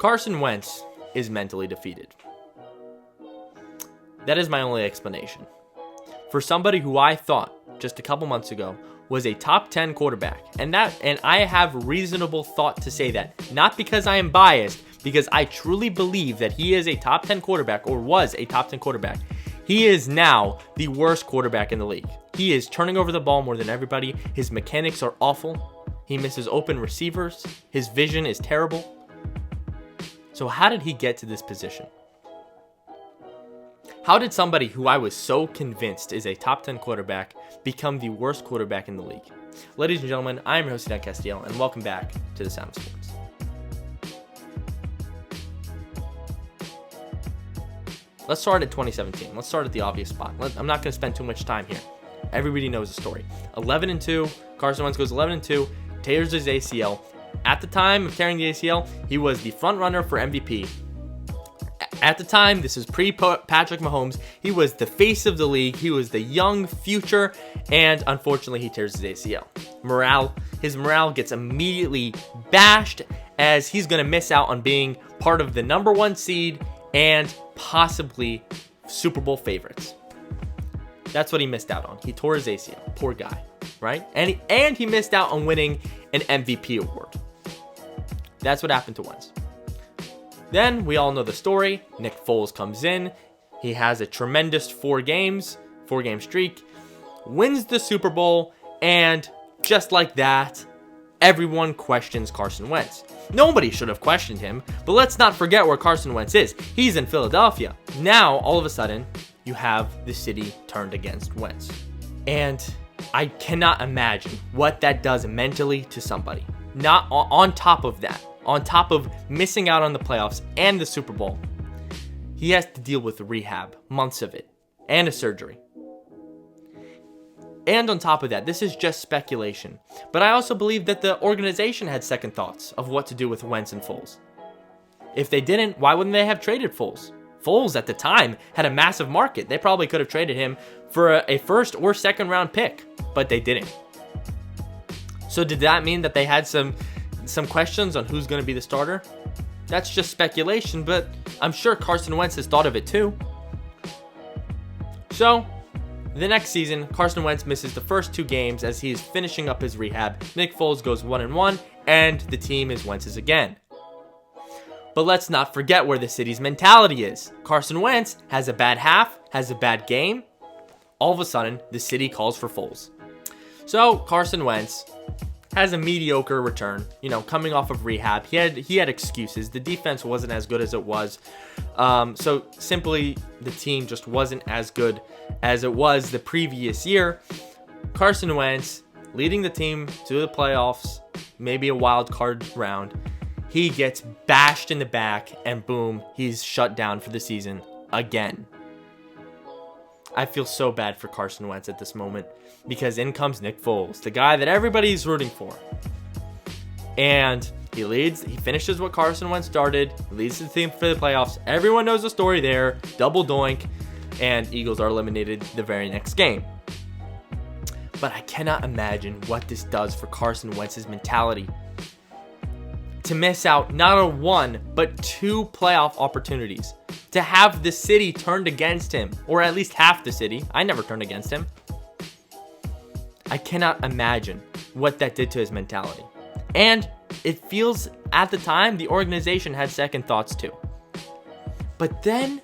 Carson Wentz is mentally defeated. That is my only explanation. For somebody who I thought just a couple months ago was a top 10 quarterback, and I have reasonable thought to say that, not because I am biased, because I truly believe that he is a top 10 quarterback, or was a top 10 quarterback. He is now the worst quarterback in the league. He is turning over the ball more than everybody. His mechanics are awful. He misses open receivers. His vision is terrible. So how did he get to this position? How did somebody who I was so convinced is a top 10 quarterback become the worst quarterback in the league? Ladies and gentlemen, I am your host, Dan Castillo, and welcome back to the Sound of Sports. Let's start at 2017. Let's start at the obvious spot. I'm not going to spend too much time here. Everybody knows the story. 11-2. Carson Wentz goes 11-2, tears his ACL. At the time of tearing the ACL, he was the front runner for MVP. At the time, this is pre-Patrick Mahomes, he was the face of the league. He was the young future, and unfortunately, he tears his ACL. His morale gets immediately bashed, as he's going to miss out on being part of the number one seed and possibly Super Bowl favorites. That's what he missed out on. He tore his ACL. Poor guy, right? And he missed out on winning an MVP award. That's what happened to Wentz. Then we all know the story. Nick Foles comes in. He has a tremendous 4-game streak, wins the Super Bowl, and just like that, everyone questions Carson Wentz. Nobody should have questioned him, but let's not forget where Carson Wentz is. He's in Philadelphia. Now, all of a sudden, you have the city turned against Wentz. And I cannot imagine what that does mentally to somebody. Not on top of that. On top of missing out on the playoffs and the Super Bowl, he has to deal with rehab, months of it, and a surgery. And on top of that, this is just speculation, but I also believe that the organization had second thoughts of what to do with Wentz and Foles. If they didn't, why wouldn't they have traded Foles? Foles at the time had a massive market. They probably could have traded him for a first or second round pick, but they didn't. So did that mean that they had some questions on who's going to be the starter? That's just speculation, but I'm sure Carson Wentz has thought of it too. So, the next season, Carson Wentz misses the first 2 games as he is finishing up his rehab. Nick Foles goes 1-1, and the team is Wentz's again. But let's not forget where the city's mentality is. Carson Wentz has a bad half, has a bad game. All of a sudden, the city calls for Foles. So, Carson Wentz has a mediocre return, coming off of rehab. He had excuses. The defense wasn't as good as it was. So simply, the team just wasn't as good as it was the previous year. Carson Wentz leading the team to the playoffs, maybe a wild card round. He gets bashed in the back, and boom, he's shut down for the season again. I feel so bad for Carson Wentz at this moment, because in comes Nick Foles, the guy that everybody's rooting for. And he finishes what Carson Wentz started, leads the team for the playoffs. Everyone knows the story there, double doink, and Eagles are eliminated the very next game. But I cannot imagine what this does for Carson Wentz's mentality. To miss out not on 1, but 2 playoff opportunities. To have the city turned against him, or at least half the city. I never turned against him. I cannot imagine what that did to his mentality. And it feels, at the time, the organization had second thoughts too. But then,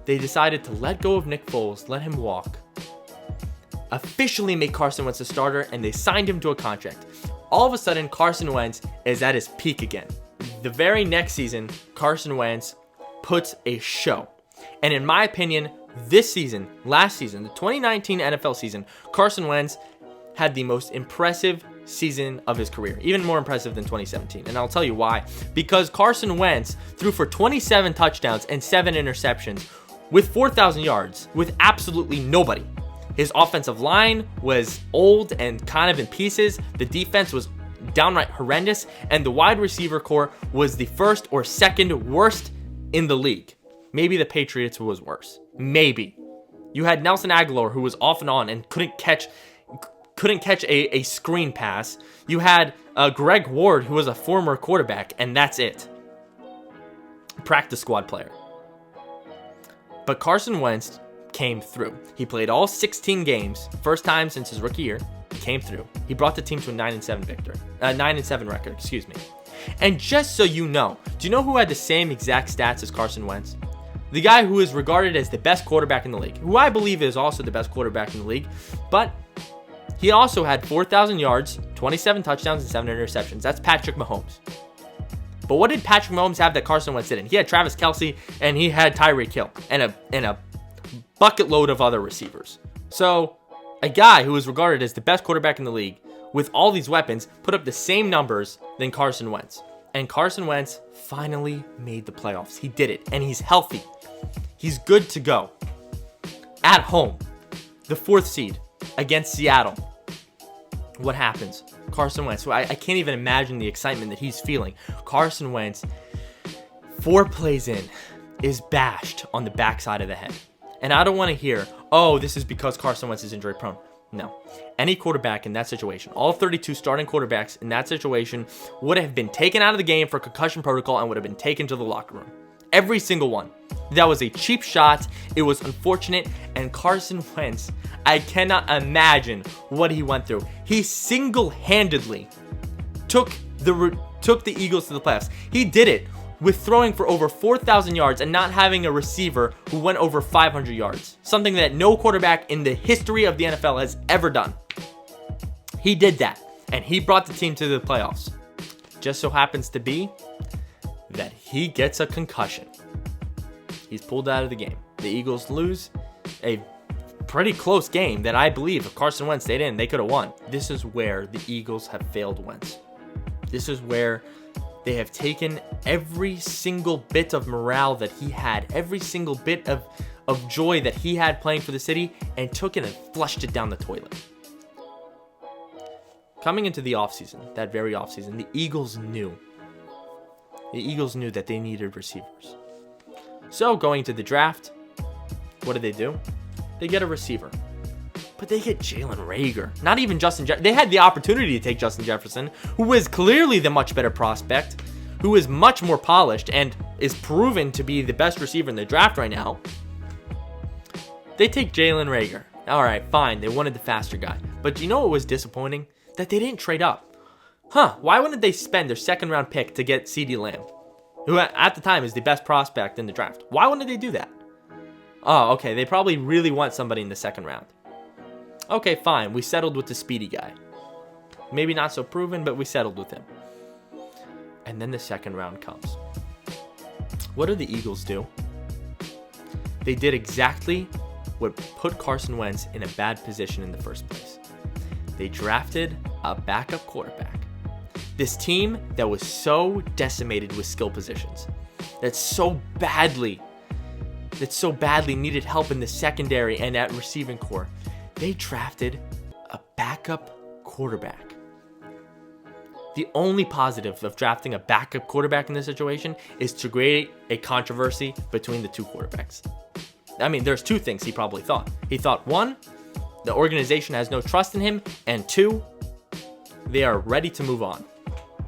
they decided to let go of Nick Foles, let him walk, officially make Carson Wentz a starter, and they signed him to a contract. All of a sudden, Carson Wentz is at his peak again. The very next season, Carson Wentz puts a show. And in my opinion, last season, the 2019 NFL season, Carson Wentz had the most impressive season of his career, even more impressive than 2017. And I'll tell you why. Because Carson Wentz threw for 27 touchdowns and 7 interceptions with 4,000 yards with absolutely nobody. His offensive line was old and kind of in pieces. The defense was downright horrendous. And the wide receiver core was the first or second worst in the league. Maybe the Patriots was worse. Maybe. You had Nelson Aguilar, who was off and on and couldn't catch a screen pass. You had Greg Ward, who was a former quarterback, and that's it. practice squad player. But Carson Wentz came through. He played all 16 games, first time since his rookie year. He came through. He brought the team to a 9-7 record, excuse me. And just so you know, do you know who had the same exact stats as Carson Wentz? The guy who is regarded as the best quarterback in the league, who I believe is also the best quarterback in the league, but he also had 4,000 yards, 27 touchdowns, and 7 interceptions. That's Patrick Mahomes. But what did Patrick Mahomes have that Carson Wentz didn't? He had Travis Kelce, and he had Tyreek Hill, and a bucket load of other receivers. So a guy who is regarded as the best quarterback in the league with all these weapons put up the same numbers than Carson Wentz. And Carson Wentz finally made the playoffs. He did it, and he's healthy. He's good to go. At home, the 4th seed against Seattle. What happens? Carson Wentz. I can't even imagine the excitement that he's feeling. Carson Wentz, 4 plays in, is bashed on the backside of the head. And I don't want to hear, oh, this is because Carson Wentz is injury prone. No. Any quarterback in that situation, all 32 starting quarterbacks in that situation would have been taken out of the game for concussion protocol and would have been taken to the locker room. Every single one. That was a cheap shot. It was unfortunate. And Carson Wentz, I cannot imagine what he went through. He single-handedly took the Eagles to the playoffs. He did it with throwing for over 4,000 yards and not having a receiver who went over 500 yards. Something that no quarterback in the history of the NFL has ever done. He did that, and he brought the team to the playoffs. Just so happens to be that he gets a concussion. He's pulled out of the game. The Eagles lose a pretty close game that I believe if Carson Wentz stayed in, they could have won. This is where the Eagles have failed Wentz. This is where they have taken every single bit of morale that he had, every single bit of joy that he had playing for the city, and took it and flushed it down the toilet. Coming into the offseason, that very offseason, the Eagles knew that they needed receivers. So going to the draft, what do? They get a receiver. But they get Jalen Reagor. Not even Justin Jefferson. They had the opportunity to take Justin Jefferson, who is clearly the much better prospect, who is much more polished and is proven to be the best receiver in the draft right now. They take Jalen Reagor. All right, fine. They wanted the faster guy. But do you know what was disappointing? That they didn't trade up. Why wouldn't they spend their second-round pick to get CeeDee Lamb, who at the time is the best prospect in the draft? Why wouldn't they do that? Oh, okay. They probably really want somebody in the second round. Okay, fine. We settled with the speedy guy. Maybe not so proven, but we settled with him. And then the second round comes. What do the Eagles do? They did exactly what put Carson Wentz in a bad position in the first place. They drafted a backup quarterback. This team that was so decimated with skill positions, that so badly needed help in the secondary and at receiving core, they drafted a backup quarterback. The only positive of drafting a backup quarterback in this situation is to create a controversy between the two quarterbacks. I mean, there's 2 things he probably thought. He thought, 1, the organization has no trust in him, and 2, they are ready to move on.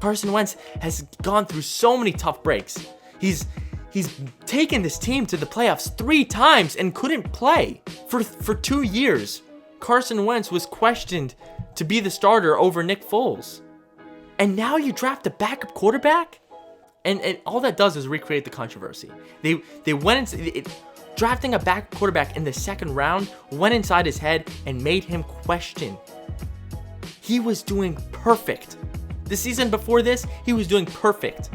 Carson Wentz has gone through so many tough breaks. He's taken this team to the playoffs 3 times and couldn't play for 2 years. Carson Wentz was questioned to be the starter over Nick Foles. And now you draft a backup quarterback? And all that does is recreate the controversy. They went into drafting a backup quarterback in the second round, went inside his head and made him question. He was doing perfect. The season before this, he was doing perfect.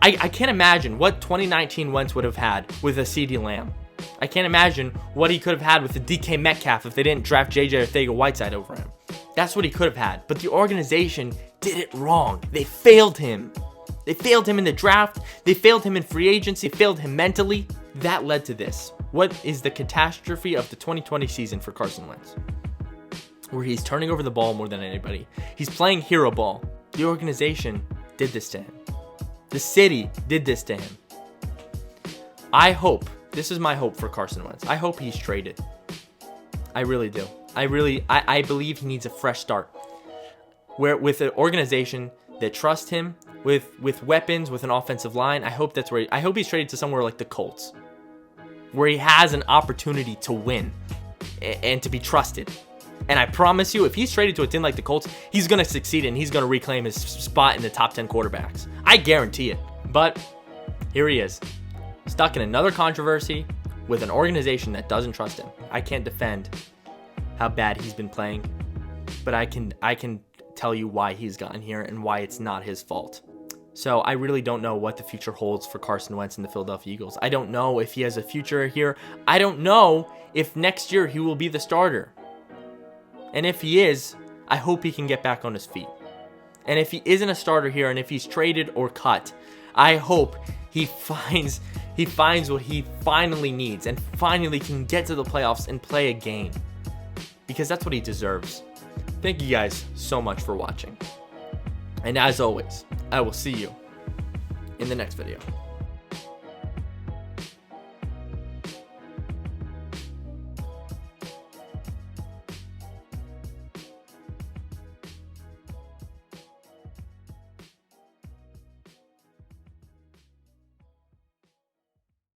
I can't imagine what 2019 Wentz would have had with a CeeDee Lamb. I can't imagine what he could have had with the DK Metcalf if they didn't draft JJ Arcega-Whiteside over him. That's what he could have had. But the organization did it wrong. They failed him. They failed him in the draft. They failed him in free agency. They failed him mentally. That led to this. What is the catastrophe of the 2020 season for Carson Wentz? Where he's turning over the ball more than anybody. He's playing hero ball. The organization did this to him. The city did this to him. This is my hope for Carson Wentz. I hope he's traded. I really do. I believe he needs a fresh start. Where with an organization that trusts him with weapons, with an offensive line. I hope he's traded to somewhere like the Colts, where he has an opportunity to win and to be trusted. And I promise you, if he's traded to a team like the Colts, he's going to succeed and he's going to reclaim his spot in the top 10 quarterbacks. I guarantee it. But here he is, stuck in another controversy with an organization that doesn't trust him. I can't defend how bad he's been playing, but I can tell you why he's gotten here and why it's not his fault. So I really don't know what the future holds for Carson Wentz and the Philadelphia Eagles. I don't know if he has a future here. I don't know if next year he will be the starter. And if he is, I hope he can get back on his feet. And if he isn't a starter here, and if he's traded or cut, I hope he finds what he finally needs and finally can get to the playoffs and play a game, because that's what he deserves. Thank you guys so much for watching. And as always, I will see you in the next video.